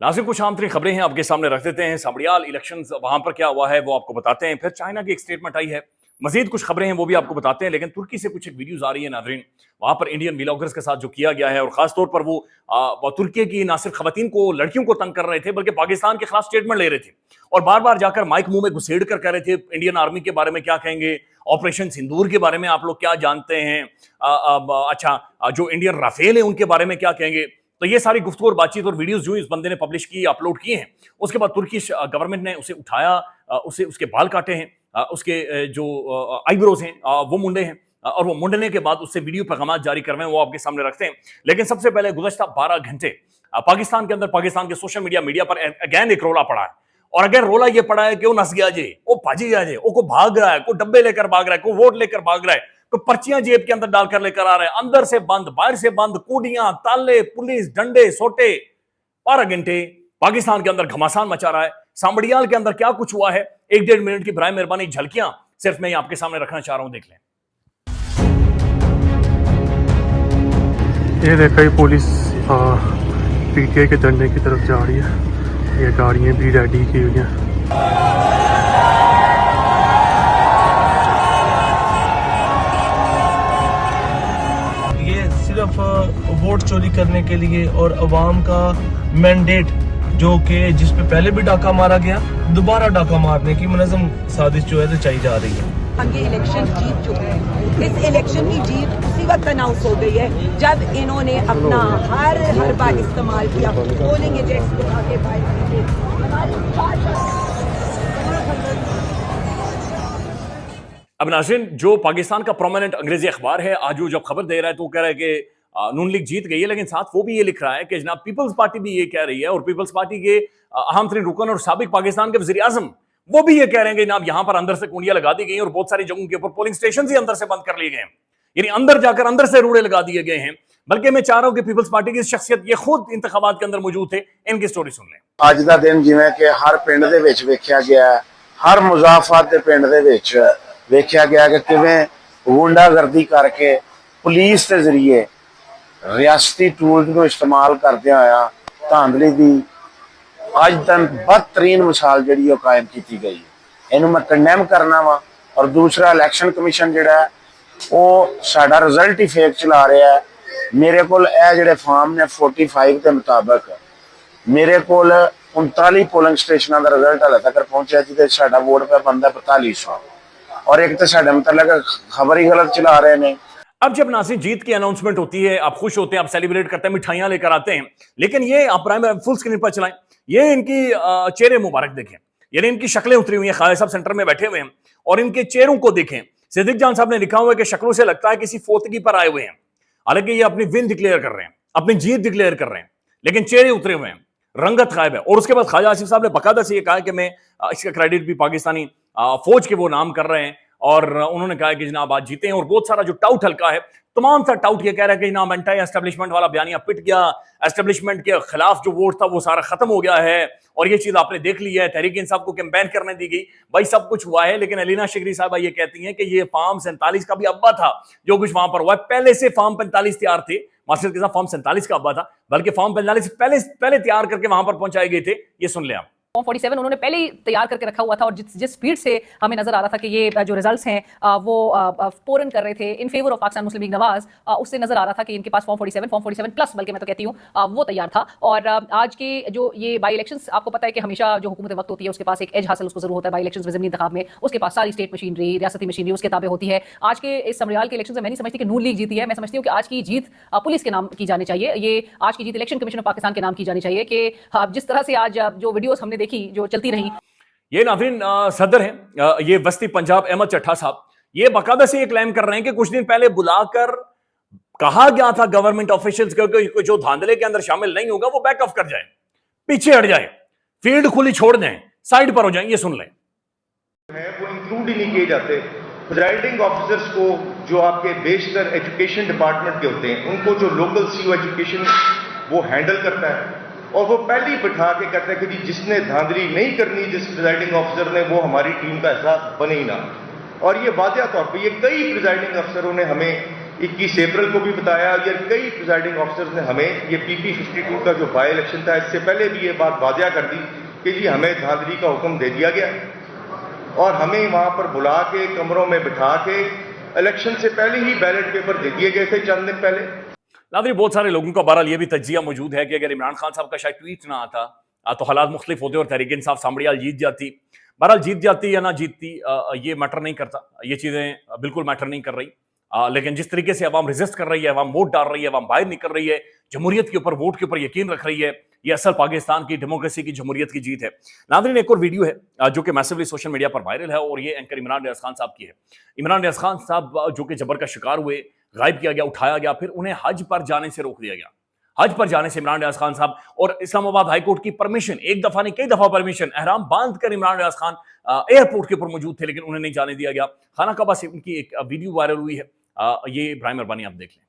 नाज़रीन, कुछ आम तरीन खबरें हैं आपके सामने रख देते हैं। साबड़ियाल इलेक्शंस, वहां पर क्या हुआ है वो आपको बताते हैं। फिर चाइना की एक स्टेटमेंट आई है, मजीद कुछ खबरें हैं वो भी आपको बताते हैं। लेकिन तुर्की से कुछ एक वीडियोज आ रही है नाज़रीन, वहां पर इंडियन व्लॉगर्स के साथ जो किया गया है, और खासतौर पर वो तुर्की की ना सिर्फ खवातीन को, लड़कियों को तंग कर रहे थे, बल्कि पाकिस्तान के खिलाफ स्टेटमेंट ले रहे थे और बार बार जाकर माइक मुंह में घुसेड़ कर कह रहे थे इंडियन आर्मी के बारे में क्या कहेंगे, ऑपरेशन सिंदूर के बारे में आप लोग क्या जानते हैं, जो इंडियन राफेल है उनके बारे में क्या कहेंगे। तो ये सारी गुफ्तगू और बातचीत और वीडियोस जो इस बंदे ने पब्लिश की, अपलोड किए हैं, उसके बाद तुर्की गवर्नमेंट ने उसे उठाया, उसके बाल काटे हैं, उसके जो आईब्रोज हैं वो मुंडे हैं, और वो मुंडने के बाद उससे वीडियो पैगाम जारी करवाएं, वो आपके सामने रखते हैं। लेकिन सबसे पहले गुज़श्ता 12 घंटे पाकिस्तान के अंदर, पाकिस्तान के सोशल मीडिया पर अगेन एक रोला पड़ा है। और अगर रोला ये पड़ा है कि वो नस गया जे, वो भाजी गया जे, वो को भाग रहा है, को डब्बे लेकर भाग रहा है, को वोट लेकर भाग रहा है, तो पर्चियां जेब के अंदर डालकर लेकर आ रहे हैं, अंदर से बंद बाहर से बंद, कूडियां ताले, पुलिस डंडे सोटे। 12 घंटे पाकिस्तान के अंदर घमासान मचा रहा है। सांबड़ियाल के अंदर क्या कुछ हुआ है, 1-1.5 मिनट की बराए मेहरबानी झलकियां सिर्फ मैं आपके सामने रखना चाह रहा हूं, देख लें। ये देखा, ये पुलिस पीटीआई के धरने की तरफ जा रही है। ये गाड़ियाँ भी रेडी की हुई हैं। सिर्फ वोट चोरी करने के लिए और अवाम का मैंडेट, जो कि जिस पे पहले भी डाका मारा गया, दोबारा डाका मारने की मुनज़्ज़म साजिश जो है रचाई जा रही है। ये इलेक्शन जीत चुके हैं। इस इलेक्शन की जीत उसी वक्त अनाउंस हो गई है जब इन्होंने अपना हर बार इस्तेमाल किया, पोलिंग एजेंट्स को आगे अब नाज़रीन, जो पाकिस्तान का प्रोमिनेंट अंग्रेजी अखबार है आज वो जब खबर दे रहा है तो वो कह रहा है कि नून लीग जीत गई है, लेकिन साथ वो भी ये लिख रहा है कि जनाब पीपल्स पार्टी भी ये कह रही है, और पीपल्स पार्टी के अहम तरीन रुकन और साबिक पाकिस्तान के वज़ीर आज़म वो भी ये कह रहे हैं कि जनाब यहां पर अंदर से कुंडियां लगा दी गई और बहुत सारी जगहों के ऊपर पोलिंग स्टेशन ही अंदर से बंद कर लिए गए हैं, यानी अंदर जाकर अंदर से रूड़े लगा दिए गए हैं। बल्कि मैं चाह रहा हूं कि पीपल्स पार्टी की शख्सियत ये खुद इंतखाबात के अंदर मौजूद थे, इनकी स्टोरी सुन लें। ਅੱਜ ਦਾ ਦਿਨ ਜਿਵੇਂ ਕਿ ਹਰ ਪਿੰਡ ਦੇ ਵਿੱਚ ਵੇਖਿਆ ਗਿਆ, ਹਰ ਮੁਜ਼ਾਫਤ ਦੇ ਪਿੰਡ ਦੇ ਵਿੱਚ ਵੇਖਿਆ ਗਿਆ ਕਿ ਕਿਵੇਂ ਗੁੰਡਾਗਰਦੀ ਕਰਕੇ ਪੁਲਿਸ ਦੇ ਜ਼ਰੀਏ ਰਿਆਸਤੀ ਟੂਲ ਨੂੰ ਇਸਤੇਮਾਲ ਕਰਦਿਆਂ ਹੋਇਆ ਧਾਂਦਲੀ ਦੀ ਅੱਜ ਤੱਕ ਬਦਤਰੀਨ ਮਿਸਾਲ ਜਿਹੜੀ ਉਹ ਕਾਇਮ ਕੀਤੀ ਗਈ। ਇਹਨੂੰ ਮੈਂ ਕੰਡੈਮ ਕਰਨਾ ਵਾ। ਔਰ ਦੂਸਰਾ, ਇਲੈਕਸ਼ਨ ਕਮਿਸ਼ਨ ਜਿਹੜਾ ਉਹ ਸਾਡਾ ਰਿਜ਼ਲਟ ਹੀ ਫੇਕ ਚਲਾ ਰਿਹਾ ਹੈ। ਮੇਰੇ ਕੋਲ ਇਹ ਜਿਹੜੇ ਫਾਰਮ ਨੇ 45 ਦੇ ਮੁਤਾਬਕ ਮੇਰੇ ਕੋਲ 39 पोलिंग स्टेशनों का रिजल्ट हाले तक पहुंचा जिसे साडा वोट पे बनता 4500, और एक तो साडे मतलब खबर ही गलत चला रहे हैं। अब जब नाज़रीन जीत की अनाउंसमेंट होती है, आप खुश होते हैं, आप सेलिब्रेट करते हैं, मिठाइयां लेकर आते हैं, लेकिन ये आप प्राइम फुल स्क्रीन पर चलाएं, ये इनकी चेहरे मुबारक देखें, यानी इनकी शक्लें उतरी हुई हैं, खालिद साहब सेंटर में बैठे हुए हैं और इनके चेहरों को देखें। सिद्दीक जान साहब ने लिखा हुआ है कि शक्लों से लगता है किसी फोतगी पर आए हुए हैं, हालांकि ये अपनी विन डिक्लेयर कर रहे हैं, अपनी जीत डिक्लेयर कर रहे हैं, लेकिन चेहरे उतरे हुए हैं, रंगत गायब है। और उसके बाद ख्वाजा आसिफ साहब ने बकायदा से ये कहा कि मैं इसका क्रेडिट भी पाकिस्तानी फौज के वो नाम कर रहे हैं, और उन्होंने कहा कि जनाब आज जीते हैं। और बहुत सारा जो टाउट हल्का है, तमाम सा टाउट ये कह रहा है कि जनाब एंटी एस्टेब्लिशमेंट वाला बयानिया पिट गया, एस्टेब्लिशमेंट के खिलाफ जो वोट था वो सारा खत्म हो गया है, और ये चीज आपने देख ली है, तहरीक इंसाफ को कैंपेन करने दी गई। भाई सब कुछ हुआ है, लेकिन अलीना शिगरी साहब ये कहती हैं कि ये फार्म 47 का भी अब्बा था जो कुछ वहां पर हुआ है। पहले से फार्म 45 तैयार थे, मास्टर के साथ फॉर्म 47 का अब्बा था, बल्कि फॉर्म 45 पहले तैयार करके वहां पर पहुंचाए गए थे। ये सुन ले आप। फॉर्म 47 उन्होंने पहले ही तैयार करके रखा हुआ था, और जिस स्पीड से हमें नजर आ रहा था कि ये जो रिजल्ट्स हैं वो पोरन कर रहे थे in favour of Pakistan Muslim league Nawaz, उससे नजर आ रहा था कि इनके पास फॉर्म 47 प्लस, बल्कि मैं तो कहती हूँ वो तैयार था। और आज के जो ये बाई इलेक्शंस, आपको पता है कि हमेशा जो हुकूमत वक्त होती है उसके पास एक एज हासिल उसको जरूर होता है बाई इलेक्शंस में, ज़मीनी इंतखाब में उसके पास सारी स्टेट मशीनरी, रियासती मशीनरी उसके ताबे होती है। आज के इस समरियाल के इलेक्शन से मैं नहीं समझती कि नून लीग जीती है, मैं समझती हूँ कि आज की जीत पुलिस के नाम की जानी चाहिए, ये आज की जीत इलेक्शन कमीशन ऑफ पाकिस्तान के नाम की जानी चाहिए। कि जिस तरह से आज जो वीडियोस हमने देखी जो चलती रही। ये नाज़रीन सदर हैं, ये वस्ती पंजाब अहमद चट्ठा साहब, ये बाकायदा से ये क्लेम कर रहे हैं कि कुछ दिन पहले बुलाकर कहा गया था गवर्नमेंट ऑफिशियल्स को जो धांधले के अंदर शामिल नहीं होगा वो बैक ऑफ कर जाए, पीछे हट जाए, फील्ड खुली छोड़ दें, साइड पर हो जाए। ये सुन लें। वो इंक्लूड ही नहीं किए जाते। प्रिजाइडिंग ऑफिसर्स को, जो आपके बेशतर एजुकेशन डिपार्टमेंट के होते हैं, उनको जो लोकल सीओ एजुकेशन वो हैंडल करता है, और वो पहले ही बिठा के कहता है कि जी जिसने धांधली नहीं करनी जिस प्रिजाइडिंग ऑफिसर ने, वो हमारी टीम का हिस्सा बने ही ना। और ये वाज़ेह तौर पे ये कई प्रिजाइडिंग अफसरों ने हमें 21 अप्रैल को भी बताया। ये कई प्रिजाइडिंग ऑफिसर्स ने हमें ये PP 52 का जो बाई इलेक्शन था, इससे पहले भी ये बात वाजिया कर दी कि जी हमें धांधली का हुक्म दे दिया गया और हमें वहाँ पर बुला के कमरों में बिठा के इलेक्शन से पहले ही बैलेट पेपर दे दिए गए थे चंद दिन पहले। नाज़रीन, बहुत सारे लोगों का बहरहाल ये भी तज्जिया मौजूद है कि अगर इमरान खान साहब का शायद ट्वीट ना आता तो हालात मुख्तलिफ होते और तहरीक इंसाफ सामड़ियाल जीत जाती। बहरहाल जीत जाती या ना जीतती ये मैटर नहीं करता, ये चीज़ें बिल्कुल मैटर नहीं कर रही। लेकिन जिस तरीके से अवाम रेजिस्ट कर रही है, अवाम वोट डाल रही है, अवाम बाहर निकल रही है, जमहूरियत के ऊपर, वोट के ऊपर यकीन रख रही है, ये असल पाकिस्तान की डेमोक्रेसी की, जमहूरियत की जीत है। नाज़रीन, एक और वीडियो है जो कि मैसिवली सोशल मीडिया पर वायरल है और ये एंकर इमरान रियाज खान साहब की है। इमरान रियाज खान साहब जो कि जबर का शिकार हुए, गायब किया गया, उठाया गया, फिर उन्हें हज पर जाने से रोक दिया गया। हज पर जाने से इमरान रियाज खान साहब और इस्लामाबाद हाईकोर्ट की परमिशन, एक दफा नहीं कई दफा परमिशन, एहराम बांध कर इमरान रियाज खान एयरपोर्ट के ऊपर मौजूद थे, लेकिन उन्हें नहीं जाने दिया गया। खाना काबा से उनकी एक वीडियो वायरल हुई है, ये इब्राहिम अरबानी आप देख लें।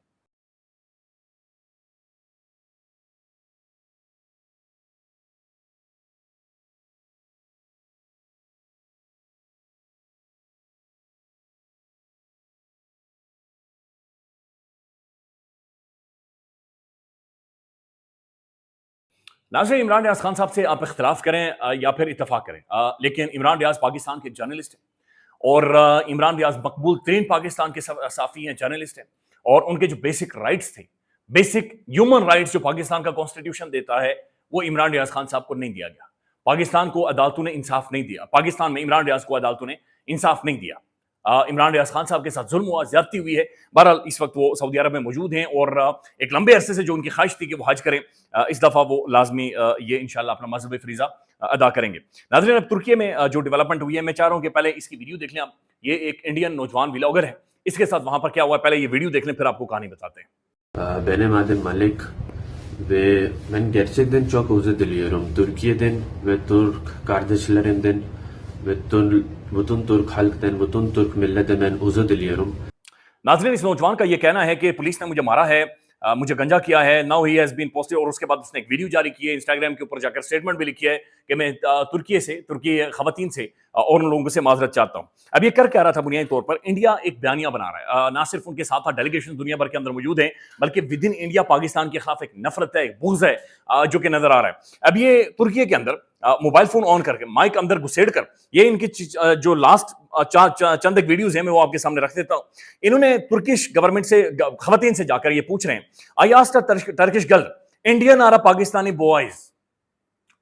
नाज़रीन, इमरान रियाज खान साहब से आप इख्तलाफ करें या फिर इत्तफाक करें, लेकिन इमरान रियाज पाकिस्तान के जर्नलिस्ट हैं और इमरान रियाज मकबूल तरीन पाकिस्तान के साफ़ी हैं, जर्नलिस्ट हैं और उनके जो बेसिक राइट्स थे, बेसिक ह्यूमन राइट्स जो पाकिस्तान का कॉन्स्टिट्यूशन देता है, वो इमरान रियाज खान साहब को नहीं दिया गया। पाकिस्तान को अदालतों ने इंसाफ नहीं दिया, पाकिस्तान में इमरान रियाज को अदालतों ने इंसाफ नहीं दिया। इमरान रियाज खान साहब के साथ जुल्म हुआ, ज्यादती हुई है। बहरहाल इस वक्त वो सऊदी अरब में मौजूद हैं और एक लंबे अरसे से जो उनकी ख्वाहिश थी कि वो हज करें, इस दफ़ा वो लाजमी ये इंशाल्लाह अपना मजहबी फरीजा अदा करेंगे। नाज़रीन, अब तुर्की में जो डेवलपमेंट हुई है, मैं चाह रहा हूँ कि पहले इसकी वीडियो देख लें आप। ये एक इंडियन नौजवान व्लॉगर है, इसके साथ वहां पर क्या हुआ, पहले ये वीडियो देख लें, फिर आपको कहानी बताते हैं। Benim adım Malik ve ben gerçekten çok özür diliyorum. Türkiye'den ve Türk kardeşlerimden ve bütün Türk halktan, bütün Türk milletinden ben özür diliyorum. नाज़रीन, इस नौजवान का ये कहना है कि पुलिस ने मुझे मारा है, मुझे गंजा किया है, now he has been posted, और उसके बाद उसने एक वीडियो जारी की है, इंस्टाग्राम के ऊपर जाकर स्टेटमेंट भी लिखी है कि मैं तुर्की खवातीन से और उन लोगों से माजरत चाहता हूँ। अब ये कर क्या रहा था बुनियादी तौर पर, इंडिया एक बयानिया बना रहा है, ना सिर्फ उनके साथ डेलीगेशन दुनिया भर के अंदर मौजूद हैं, बल्कि विद इन इंडिया पाकिस्तान के खिलाफ एक नफरत है, एक बुग़्ज़ है जो कि नजर आ रहा है। अब ये तुर्की के अंदर मोबाइल फोन ऑन करके माइक अंदर घुसेड़ कर, ये इनकी जो लास्ट चंद एक वीडियोस हैं, मैं वो आपके सामने रख देता हूं। इन्होंने तुर्किश गवर्नमेंट से, खवातीन से जाकर ये पूछ रहे हैं, I asked a Turkish girl, Indian or a Pakistani boys.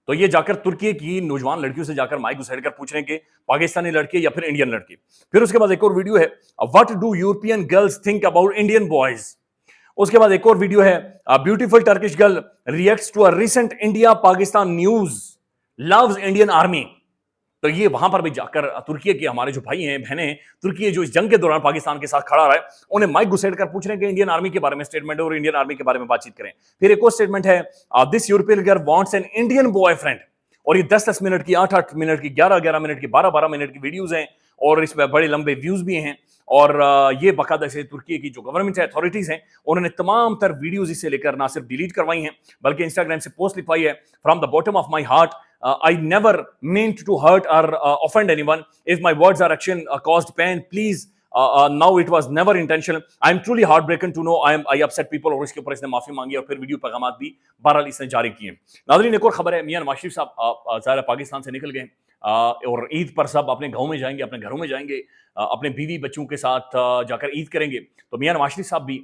तो ये जाकर तुर्की की नौजवान लड़कियों से जाकर माइक घुसेड़ कर पूछ रहे हैं कि पाकिस्तानी लड़के या फिर इंडियन लड़की। फिर उसके बाद एक और वीडियो है, what do European girls think about Indian boys. उसके बाद एक और वीडियो है, beautiful Turkish girl reacts to a recent India Pakistan news, loves Indian army. तो ये वहां पर भी जाकर तुर्की के हमारे जो भाई हैं, बहनें, तुर्की जो इस जंग के दौरान पाकिस्तान के साथ खड़ा रहा है, उन्हें माइक घुसेड़ कर पूछ रहे हैं कि इंडियन आर्मी के बारे में स्टेटमेंट है और इंडियन आर्मी के बारे में बातचीत करें। फिर एक और स्टेटमेंट है, this European girl wants an Indian boyfriend, और ये 10-10 मिनट की, 8-8 मिनट की, 11-11 मिनट की, 12-12 मिनट की वीडियोज हैं और इसमें बड़े लंबे व्यूज भी हैं। और ये बाकायदा से तुर्की की जो गवर्नमेंट है, अथॉरिटीज हैं, उन्होंने तमाम तर वीडियोज इससे लेकर ना सिर्फ डिलीट करवाई हैं, बल्कि इंस्टाग्राम से पोस्ट लिखवाई है, from the bottom of my heart, I never meant to hurt or offend anyone. If my words or action caused pain, please, now it was never intentional. I am truly heartbroken to know I upset people. और इसके ऊपर इसने माफी मांगी और फिर video पैगामात भी बहरहाल इसने जारी किए। नाज़रीन, एक और खबर है, मियां नवाज शरीफ साहब ज़ाहिर पाकिस्तान से निकल गए और ईद पर सब अपने गाँव में जाएंगे, अपने घरों में जाएंगे, अपने बीवी बच्चों के साथ जाकर ईद करेंगे। तो मियां नवाज शरीफ साहब भी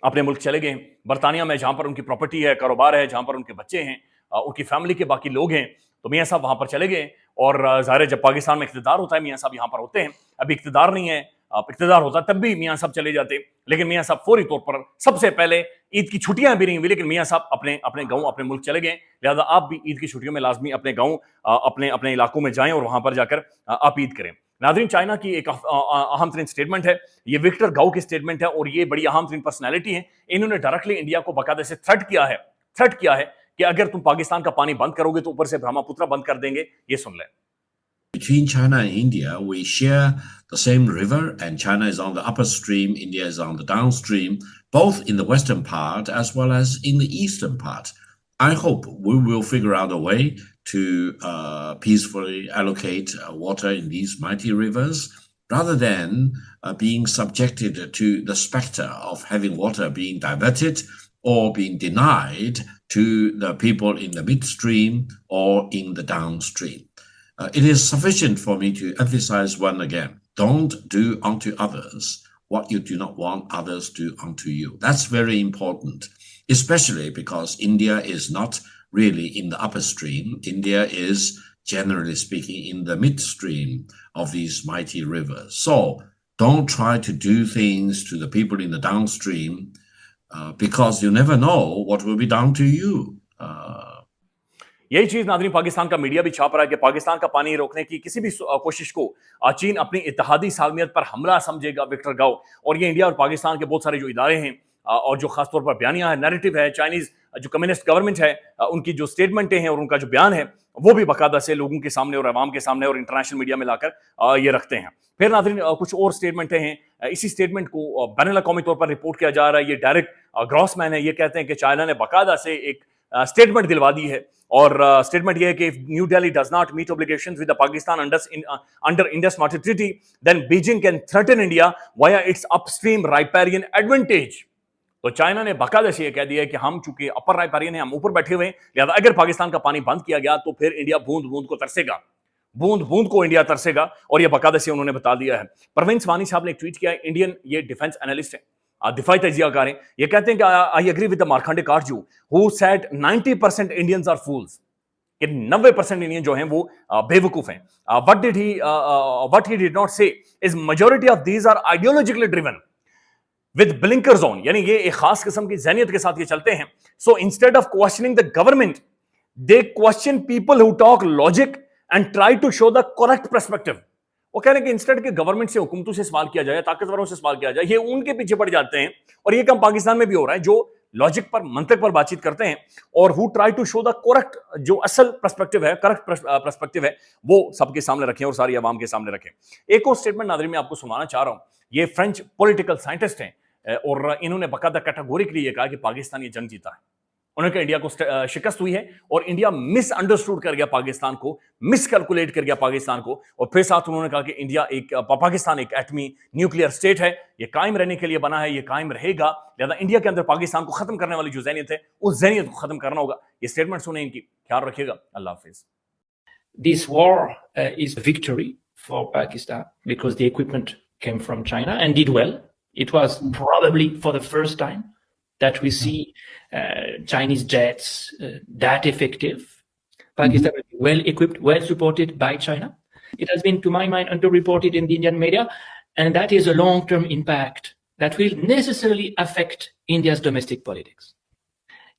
अपने मुल्क चले गए, बरतानिया में, जहाँ पर उनकी प्रॉपर्टी है, कारोबार है, जहाँ पर उनके बच्चे हैं, उनकी फैमिली के बाकी लोग हैं। तो मियां साहब वहां पर चले गए और ज़ाहिर जब पाकिस्तान में इख्तिदार होता है, मियां साहब यहाँ पर होते हैं। अभी इख्तिदार नहीं है, इख्तिदार होता तब भी मियां साहब चले जाते, लेकिन मियां साहब फौरी तौर पर, सबसे पहले ईद की छुट्टियां भी नहीं हुई, लेकिन मियां साहब अपने गाँव, अपने मुल्क चले गए। लिहाजा आप भी ईद की छुट्टियों में लाजमी अपने गाँव, अपने इलाकों में जाएं और वहां पर जाकर आप ईद करें। नाज़रीन, चाइना की एक अहम तरीन स्टेटमेंट है, ये विक्टर गाओ की स्टेटमेंट है और ये बड़ी अहम तरीन पर्सनैलिटी है। इन्होंने डायरेक्टली इंडिया को बाकायदे से थ्रेट किया है कि अगर तुम पाकिस्तान का पानी बंद करोगे तो ऊपर से ब्रह्मपुत्र बंद कर देंगे। ये सुन लें। Between China and India, we share the same river, and China is on the upper stream, India is on the downstream, both in the western part as well as in the eastern part. I hope we will figure out a way to peacefully allocate water in these mighty rivers, rather than being subjected to the specter of having water being diverted or being denied to the people in the midstream or in the downstream. It is sufficient for me to emphasize one again. Don't do unto others what you do not want others do unto you. That's very important, especially because India is not really in the upper stream. India is, generally speaking, in the midstream of these mighty rivers. So don't try to do things to the people in the downstream because you never know what will be done to you. यही चीज नाज़रीन पाकिस्तान का media भी छाप रहा है कि पाकिस्तान का पानी रोकने की किसी भी कोशिश को चीन अपनी इत्तेहादी सालमियत पर हमला समझेगा। विक्टर गाओ और ये इंडिया और पाकिस्तान के बहुत सारे जो इदारे हैं और जो खासतौर पर बयानिया है, नैरेटिव है, चाइनीज जो कम्युनिस्ट गवर्नमेंट है उनकी जो स्टेटमेंटें हैं और उनका जो बयान है वो भी बाकायदा से लोगों के सामने और अवाम के सामने और इंटरनेशनल मीडिया में लाकर ये रखते हैं। फिर नाज़रीन कुछ और स्टेटमेंटें हैं। इसी स्टेटमेंट को बैनुल अक़वामी तौर पर रिपोर्ट किया जा रहा है। ये डायरेक्ट ग्रॉसमैन है, ये कहते हैं कि चाइना ने बाकायदा से एक स्टेटमेंट दिलवा दी है और स्टेटमेंट ये है कि New Delhi does not meet obligations with Pakistan under Indus water treaty then Beijing can threaten India via its upstream riparian advantage. तो चाइना ने बाकायदा से ये कह दिया है कि हम चूंकि अपर राइपेरियन हैं, हम ऊपर बैठे हुए हैं, लिहाजा अगर पाकिस्तान का पानी बंद किया गया तो फिर इंडिया बूंद बूंद को तरसेगा, बूंद बूंद को इंडिया तरसेगा। और ये बाकायदा से उन्होंने बता दिया है। परवीन स्वानी साहब ने एक ट्वीट किया है, इंडियन ये डिफेंस एनालिस्ट है, दिफाई तजियाकार हैं। ये कहते हैं कि I agree with the Markandey Katju who said 90% Indians are fools, कि 90% इंडियन जो हैं वो बेवकूफ हैं। What he did not say is majority of these are ideologically driven with blinkers on, यानी ये एक खास किस्म की ज़हनियत के साथ ये चलते हैं। So instead of questioning the government they question people who talk logic and try to show the correct perspective. वो कह रहे हैं कि इंस्टेड के गवर्नमेंट से, हुकूमतों से सवाल किया जाए, ताकतवरों से सवाल किया जाए, ये उनके पीछे पड़ जाते हैं। और ये काम पाकिस्तान में भी हो रहा है, जो लॉजिक पर, मंतक पर बातचीत करते हैं और who try to show the correct, जो असल पर्सपेक्टिव है, करेक्ट पर्सपेक्टिव है, वो सबके सामने रखें और सारी आवाम के सामने रखें। एक और स्टेटमेंट नाज़रीन मैं आपको सुनाना चाह रहा हूं। ये फ्रेंच पॉलिटिकल साइंटिस्ट हैं और इन्होंने बाकायदा कैटेगोरिकली ये कहा कि पाकिस्तान ये जंग जीता है। उन्होंने कहा इंडिया को शिकस्त हुई है और इंडिया मिसअंडरस्टूड कर गया पाकिस्तान को, मिसकैलकुलेट कर गया पाकिस्तान को। और फिर साथ उन्होंने कहा कि पाकिस्तान एक एटमी न्यूक्लियर स्टेट है, ये कायम रहने के लिए बना है, ये कायम रहेगा। लिहाजा इंडिया के अंदर पाकिस्तान को खत्म करने वाली जो ज़हनियत है, उस ज़हनियत को खत्म करना होगा। ये स्टेटमेंट सुने इनकी, ख्याल रखिएगा। अल्लाह हाफिज। This war is a victory for Pakistan because the equipment came from China and did well. It was probably for the first time that we see Chinese jets that effective. Pakistan is well equipped, well supported by China. It has been, to my mind, underreported in the Indian media, and that is a long-term impact that will necessarily affect India's domestic politics.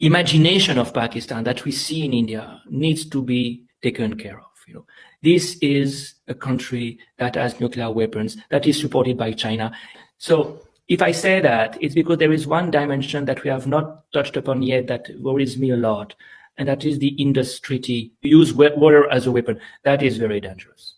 Imagination of Pakistan that we see in India needs to be taken care of. You know, this is a country that has nuclear weapons, that is supported by China. So if I say that, it's because there is one dimension that we have not touched upon yet that worries me a lot, and that is the Indus Treaty. Use water as a weapon. That is very dangerous.